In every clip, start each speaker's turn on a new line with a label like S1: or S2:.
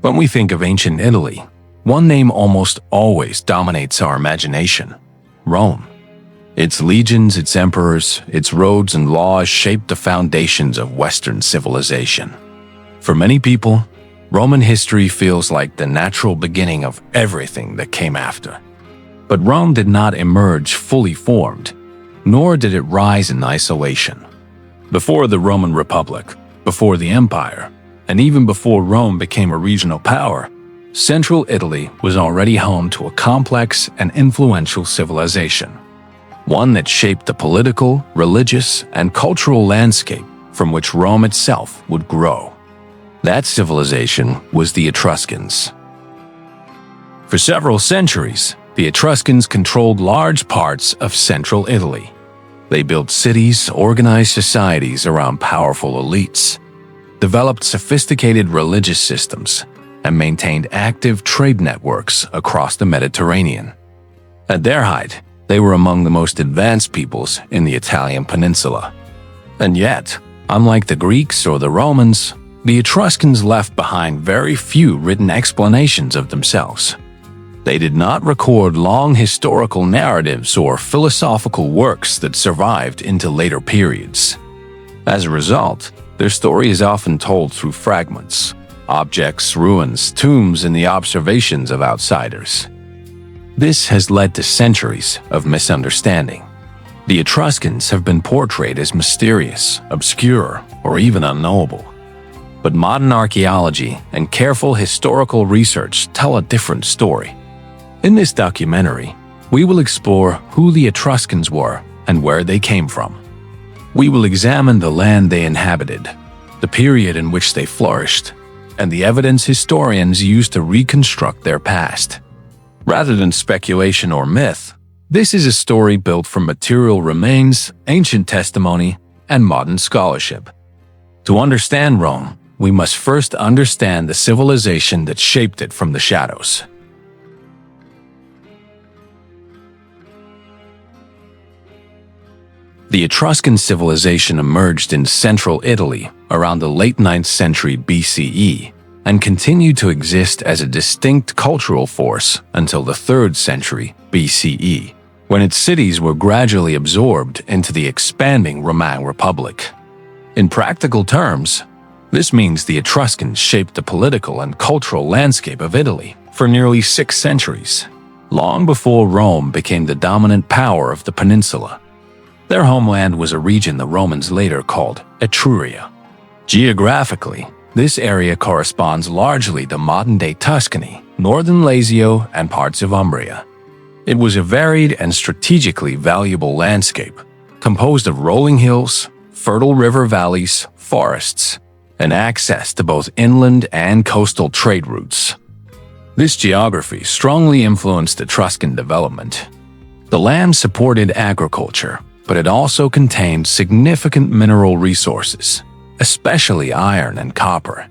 S1: When we think of ancient Italy, one name almost always dominates our imagination: Rome. Its legions, its emperors, its roads and laws shaped the foundations of Western civilization. For many people, Roman history feels like the natural beginning of everything that came after. But Rome did not emerge fully formed, nor did it rise in isolation. Before the Roman Republic, before the Empire, and even before Rome became a regional power, Central Italy was already home to a complex and influential civilization, one that shaped the political, religious, and cultural landscape from which Rome itself would grow. That civilization was the Etruscans. For several centuries, the Etruscans controlled large parts of Central Italy. They built cities, organized societies around powerful elites, developed sophisticated religious systems, and maintained active trade networks across the Mediterranean. At their height, they were among the most advanced peoples in the Italian peninsula. And yet, unlike the Greeks or the Romans, the Etruscans left behind very few written explanations of themselves. They did not record long historical narratives or philosophical works that survived into later periods. As a result, their story is often told through fragments, objects, ruins, tombs, and the observations of outsiders. This has led to centuries of misunderstanding. The Etruscans have been portrayed as mysterious, obscure, or even unknowable. But modern archaeology and careful historical research tell a different story. In this documentary, we will explore who the Etruscans were and where they came from. We will examine the land they inhabited, the period in which they flourished, and the evidence historians use to reconstruct their past. Rather than speculation or myth, this is a story built from material remains, ancient testimony, and modern scholarship. To understand Rome, we must first understand the civilization that shaped it from the shadows. The Etruscan civilization emerged in central Italy around the late 9th century BCE and continued to exist as a distinct cultural force until the 3rd century BCE, when its cities were gradually absorbed into the expanding Roman Republic. In practical terms, this means the Etruscans shaped the political and cultural landscape of Italy for nearly 6 centuries, long before Rome became the dominant power of the peninsula. Their homeland was a region the Romans later called Etruria. Geographically, this area corresponds largely to modern-day Tuscany, northern Lazio, and parts of Umbria. It was a varied and strategically valuable landscape, composed of rolling hills, fertile river valleys, forests, and access to both inland and coastal trade routes. This geography strongly influenced Etruscan development. The land supported agriculture, but it also contained significant mineral resources, especially iron and copper.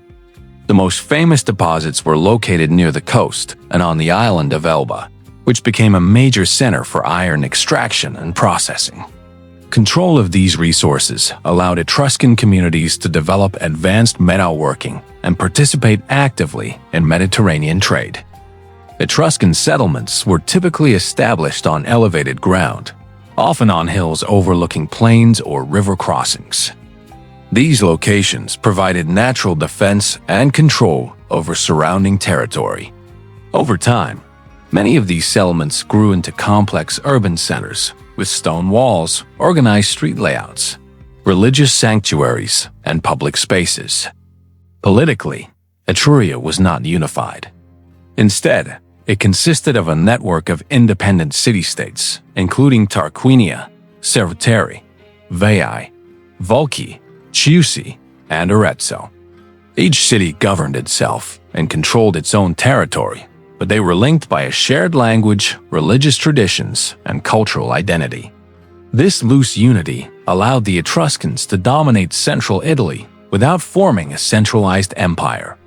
S1: The most famous deposits were located near the coast and on the island of Elba, which became a major center for iron extraction and processing. Control of these resources allowed Etruscan communities to develop advanced metalworking and participate actively in Mediterranean trade. Etruscan settlements were typically established on elevated ground, often on hills overlooking plains or river crossings. These locations provided natural defense and control over surrounding territory. Over time, many of these settlements grew into complex urban centers with stone walls, organized street layouts, religious sanctuaries, and public spaces. Politically, Etruria was not unified. Instead, it consisted of a network of independent city-states, including Tarquinia, Cerveteri, Veii, Volci, Chiusi, and Arezzo. Each city governed itself and controlled its own territory, but they were linked by a shared language, religious traditions, and cultural identity. This loose unity allowed the Etruscans to dominate central Italy without forming a centralized empire.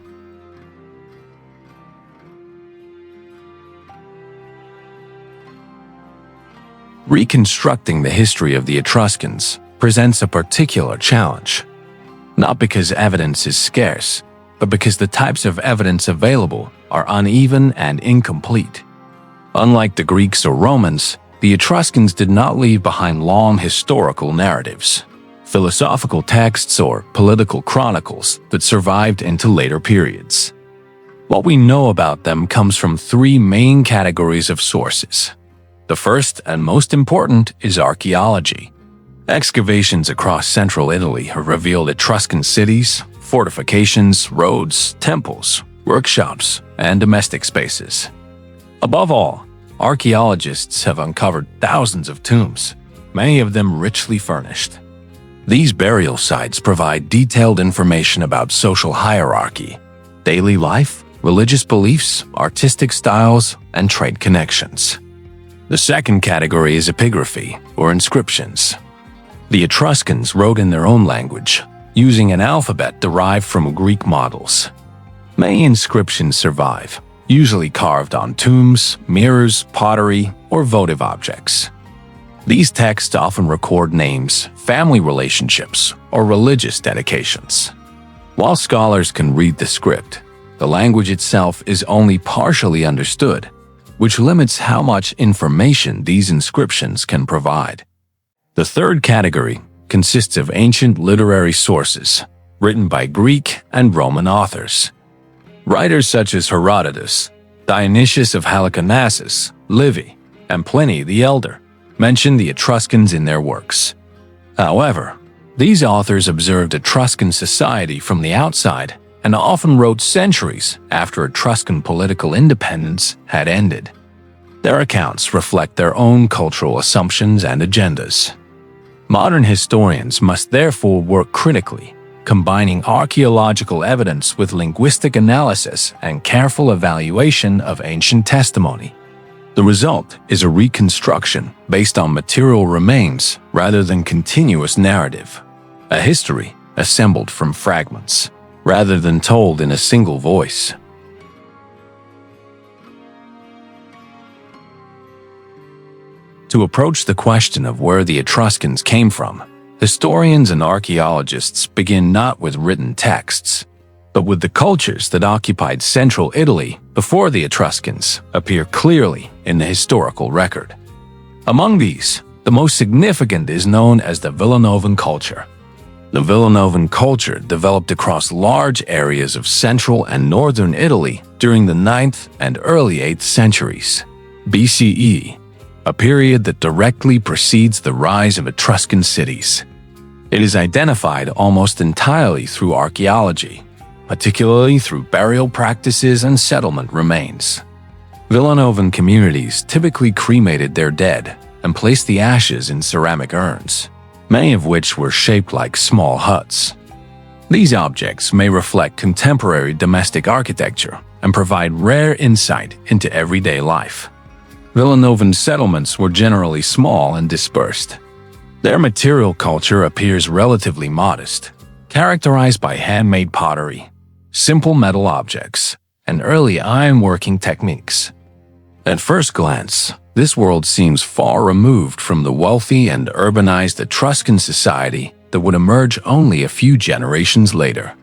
S1: Reconstructing the history of the Etruscans presents a particular challenge. Not because evidence is scarce, but because the types of evidence available are uneven and incomplete. Unlike the Greeks or Romans, the Etruscans did not leave behind long historical narratives, philosophical texts, or political chronicles that survived into later periods. What we know about them comes from three main categories of sources. The first and most important is archaeology. Excavations across central Italy have revealed Etruscan cities, fortifications, roads, temples, workshops, and domestic spaces. Above all, archaeologists have uncovered thousands of tombs, many of them richly furnished. These burial sites provide detailed information about social hierarchy, daily life, religious beliefs, artistic styles, and trade connections. The second category is epigraphy, or inscriptions. The Etruscans wrote in their own language, using an alphabet derived from Greek models. Many inscriptions survive, usually carved on tombs, mirrors, pottery, or votive objects. These texts often record names, family relationships, or religious dedications. While scholars can read the script, the language itself is only partially understood, which limits how much information these inscriptions can provide. The third category consists of ancient literary sources, written by Greek and Roman authors. Writers such as Herodotus, Dionysius of Halicarnassus, Livy, and Pliny the Elder mention the Etruscans in their works. However, these authors observed Etruscan society from the outside and often wrote centuries after Etruscan political independence had ended. Their accounts reflect their own cultural assumptions and agendas. Modern historians must therefore work critically, combining archaeological evidence with linguistic analysis and careful evaluation of ancient testimony. The result is a reconstruction based on material remains rather than continuous narrative, a history assembled from fragments, rather than told in a single voice. To approach the question of where the Etruscans came from, historians and archaeologists begin not with written texts, but with the cultures that occupied central Italy before the Etruscans appear clearly in the historical record. Among these, the most significant is known as the Villanovan culture. The Villanovan culture developed across large areas of central and northern Italy during the 9th and early 8th centuries BCE, a period that directly precedes the rise of Etruscan cities. It is identified almost entirely through archaeology, particularly through burial practices and settlement remains. Villanovan communities typically cremated their dead and placed the ashes in ceramic urns, many of which were shaped like small huts. These objects may reflect contemporary domestic architecture and provide rare insight into everyday life. Villanovan settlements were generally small and dispersed. Their material culture appears relatively modest, characterized by handmade pottery, simple metal objects, and early ironworking techniques. At first glance, this world seems far removed from the wealthy and urbanized Etruscan society that would emerge only a few generations later.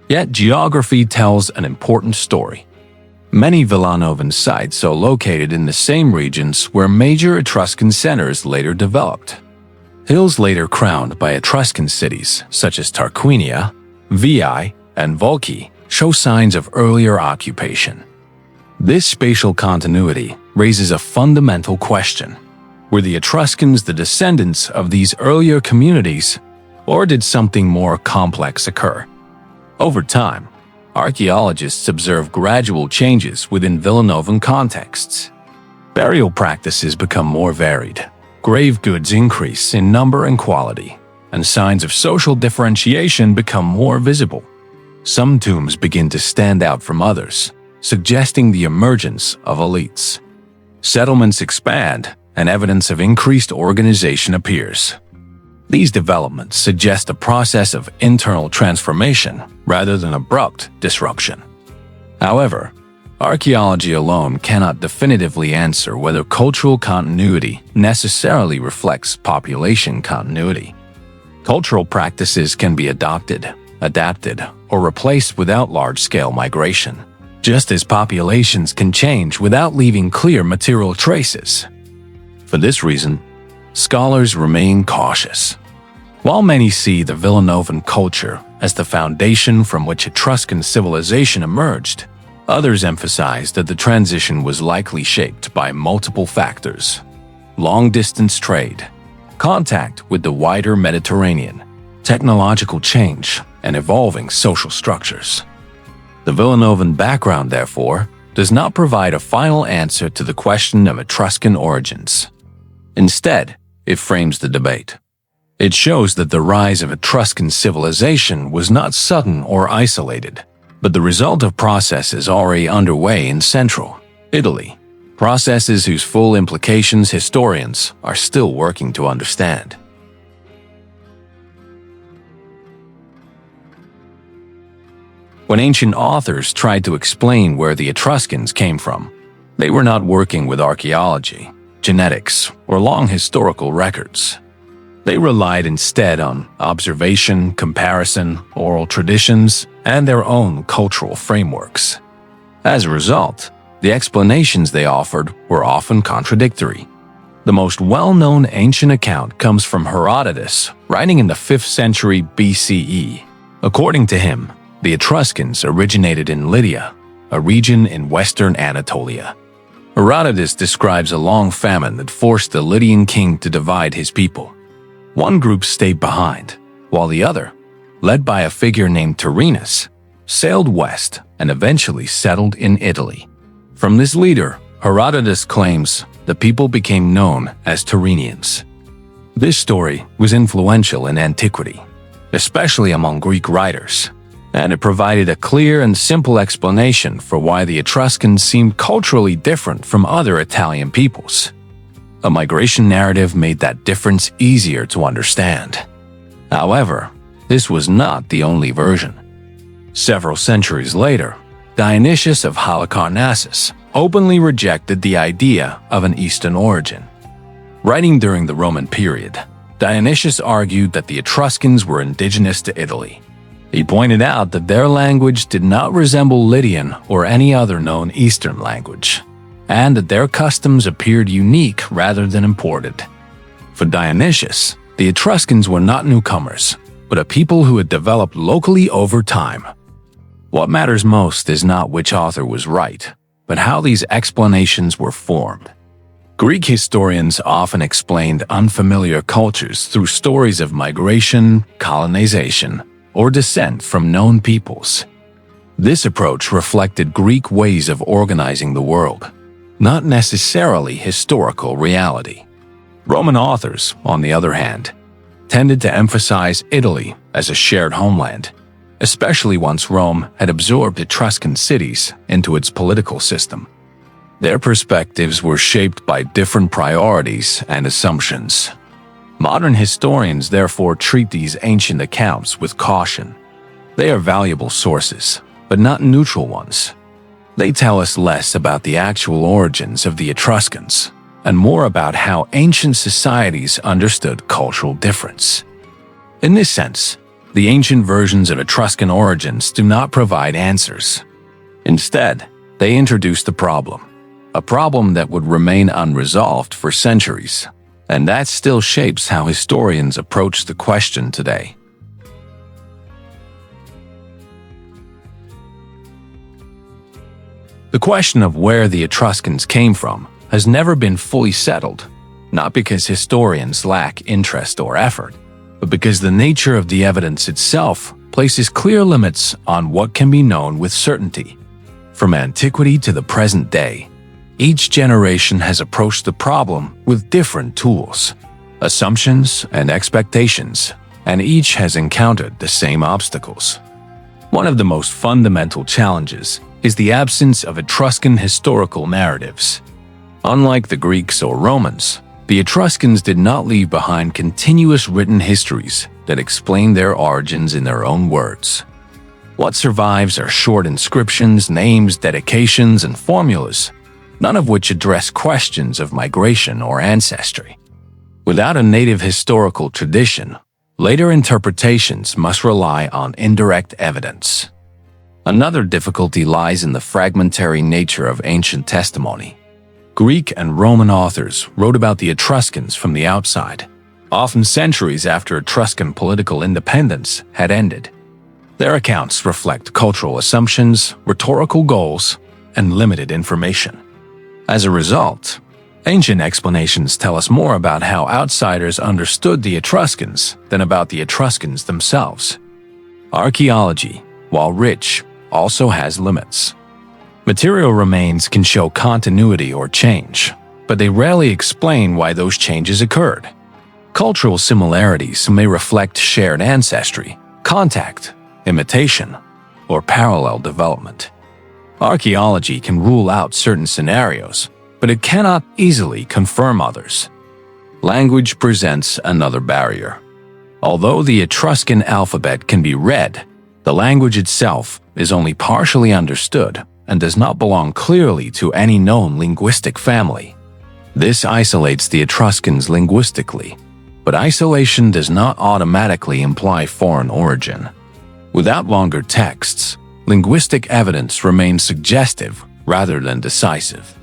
S1: Yet geography tells an important story. Many Villanovan sites are located in the same regions where major Etruscan centers later developed. Hills later crowned by Etruscan cities such as Tarquinia, Veii, and Volci show signs of earlier occupation. This spatial continuity raises a fundamental question. Were the Etruscans the descendants of these earlier communities, or did something more complex occur? Over time, archaeologists observe gradual changes within Villanovan contexts. Burial practices become more varied, grave goods increase in number and quality, and signs of social differentiation become more visible. Some tombs begin to stand out from others, suggesting the emergence of elites. Settlements expand, and evidence of increased organization appears. These developments suggest a process of internal transformation rather than abrupt disruption. However, archaeology alone cannot definitively answer whether cultural continuity necessarily reflects population continuity. Cultural practices can be adopted, adapted, or replaced without large-scale migration, just as populations can change without leaving clear material traces. For this reason, scholars remain cautious. While many see the Villanovan culture as the foundation from which Etruscan civilization emerged, others emphasize that the transition was likely shaped by multiple factors: long-distance trade, contact with the wider Mediterranean, technological change, and evolving social structures. The Villanovan background, therefore, does not provide a final answer to the question of Etruscan origins. Instead, it frames the debate. It shows that the rise of Etruscan civilization was not sudden or isolated, but the result of processes already underway in central Italy, processes whose full implications historians are still working to understand. When ancient authors tried to explain where the Etruscans came from, they were not working with archaeology, genetics, or long historical records. They relied instead on observation, comparison, oral traditions, and their own cultural frameworks. As a result, the explanations they offered were often contradictory. The most well-known ancient account comes from Herodotus, writing in the 5th century BCE. According to him, the Etruscans originated in Lydia, a region in western Anatolia. Herodotus describes a long famine that forced the Lydian king to divide his people. One group stayed behind, while the other, led by a figure named Tyrrhenus, sailed west and eventually settled in Italy. From this leader, Herodotus claims the people became known as Tyrrhenians. This story was influential in antiquity, especially among Greek writers, and it provided a clear and simple explanation for why the Etruscans seemed culturally different from other Italian peoples. A migration narrative made that difference easier to understand. However, this was not the only version. Several centuries later, Dionysius of Halicarnassus openly rejected the idea of an Eastern origin. Writing during the Roman period, Dionysius argued that the Etruscans were indigenous to Italy. He pointed out that their language did not resemble Lydian or any other known Eastern language, and that their customs appeared unique rather than imported. For Dionysius, the Etruscans were not newcomers, but a people who had developed locally over time. What matters most is not which author was right, but how these explanations were formed. Greek historians often explained unfamiliar cultures through stories of migration, colonization, or descent from known peoples. This approach reflected Greek ways of organizing the world, not necessarily historical reality. Roman authors, on the other hand, tended to emphasize Italy as a shared homeland, especially once Rome had absorbed Etruscan cities into its political system. Their perspectives were shaped by different priorities and assumptions. Modern historians therefore treat these ancient accounts with caution. They are valuable sources, but not neutral ones. They tell us less about the actual origins of the Etruscans and more about how ancient societies understood cultural difference. In this sense, the ancient versions of Etruscan origins do not provide answers. Instead, they introduce the problem, a problem that would remain unresolved for centuries, and that still shapes how historians approach the question today. The question of where the Etruscans came from has never been fully settled, not because historians lack interest or effort, but because the nature of the evidence itself places clear limits on what can be known with certainty. From antiquity to the present day, each generation has approached the problem with different tools, assumptions, and expectations, and each has encountered the same obstacles. One of the most fundamental challenges is the absence of Etruscan historical narratives. Unlike the Greeks or Romans, the Etruscans did not leave behind continuous written histories that explain their origins in their own words. What survives are short inscriptions, names, dedications, and formulas, none of which address questions of migration or ancestry. Without a native historical tradition, later interpretations must rely on indirect evidence. Another difficulty lies in the fragmentary nature of ancient testimony. Greek and Roman authors wrote about the Etruscans from the outside, often centuries after Etruscan political independence had ended. Their accounts reflect cultural assumptions, rhetorical goals, and limited information. As a result, ancient explanations tell us more about how outsiders understood the Etruscans than about the Etruscans themselves. Archaeology, while rich, also has limits. Material remains can show continuity or change, but they rarely explain why those changes occurred. Cultural similarities may reflect shared ancestry, contact, imitation, or parallel development. Archaeology can rule out certain scenarios, but it cannot easily confirm others. Language presents another barrier. Although the Etruscan alphabet can be read, the language itself is only partially understood and does not belong clearly to any known linguistic family. This isolates the Etruscans linguistically, but isolation does not automatically imply foreign origin. Without longer texts, linguistic evidence remains suggestive rather than decisive.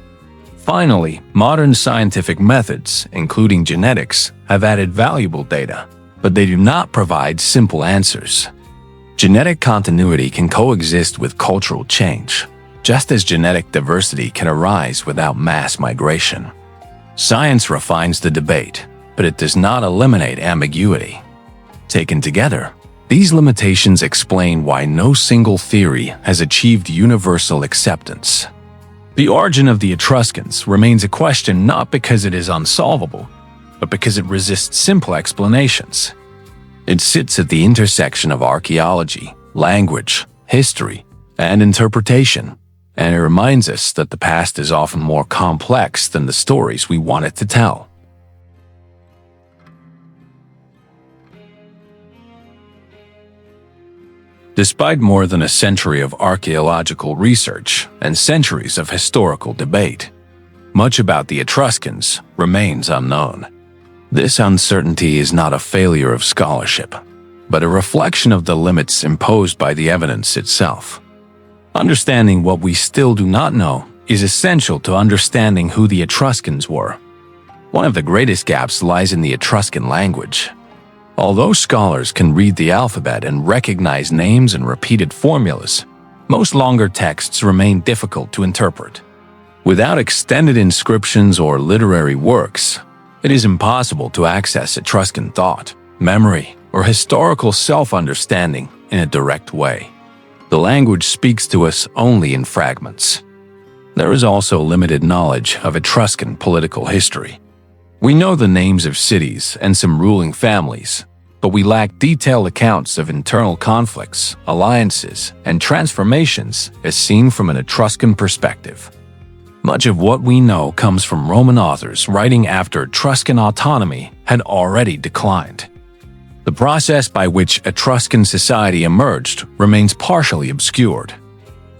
S1: Finally, modern scientific methods, including genetics, have added valuable data, but they do not provide simple answers. Genetic continuity can coexist with cultural change, just as genetic diversity can arise without mass migration. Science refines the debate, but it does not eliminate ambiguity. Taken together, these limitations explain why no single theory has achieved universal acceptance. The origin of the Etruscans remains a question not because it is unsolvable, but because it resists simple explanations. It sits at the intersection of archaeology, language, history, and interpretation, and it reminds us that the past is often more complex than the stories we want it to tell. Despite more than a century of archaeological research and centuries of historical debate, much about the Etruscans remains unknown. This uncertainty is not a failure of scholarship, but a reflection of the limits imposed by the evidence itself. Understanding what we still do not know is essential to understanding who the Etruscans were. One of the greatest gaps lies in the Etruscan language. Although scholars can read the alphabet and recognize names and repeated formulas, most longer texts remain difficult to interpret. Without extended inscriptions or literary works, it is impossible to access Etruscan thought, memory, or historical self-understanding in a direct way. The language speaks to us only in fragments. There is also limited knowledge of Etruscan political history. We know the names of cities and some ruling families, but we lack detailed accounts of internal conflicts, alliances, and transformations as seen from an Etruscan perspective. Much of what we know comes from Roman authors writing after Etruscan autonomy had already declined. The process by which Etruscan society emerged remains partially obscured.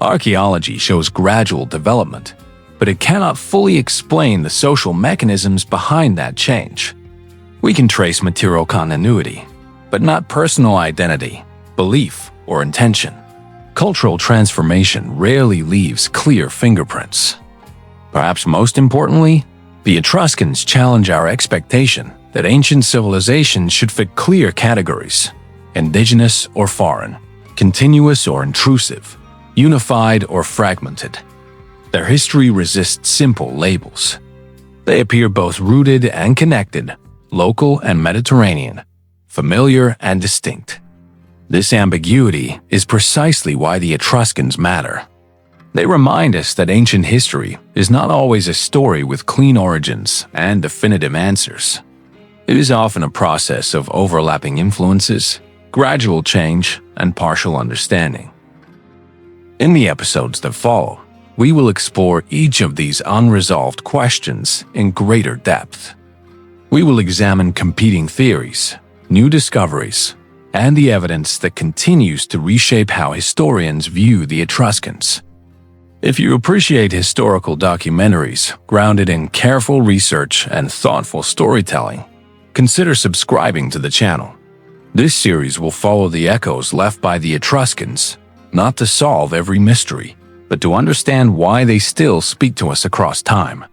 S1: Archaeology shows gradual development, but it cannot fully explain the social mechanisms behind that change. We can trace material continuity, but not personal identity, belief, or intention. Cultural transformation rarely leaves clear fingerprints. Perhaps most importantly, the Etruscans challenge our expectation that ancient civilizations should fit clear categories: indigenous or foreign, continuous or intrusive, unified or fragmented. Their history resists simple labels. They appear both rooted and connected, local and Mediterranean, familiar and distinct. This ambiguity is precisely why the Etruscans matter. They remind us that ancient history is not always a story with clean origins and definitive answers. It is often a process of overlapping influences, gradual change, and partial understanding. In the episodes that follow, we will explore each of these unresolved questions in greater depth. We will examine competing theories, new discoveries, and the evidence that continues to reshape how historians view the Etruscans. If you appreciate historical documentaries grounded in careful research and thoughtful storytelling, consider subscribing to the channel. This series will follow the echoes left by the Etruscans, not to solve every mystery, but to understand why they still speak to us across time.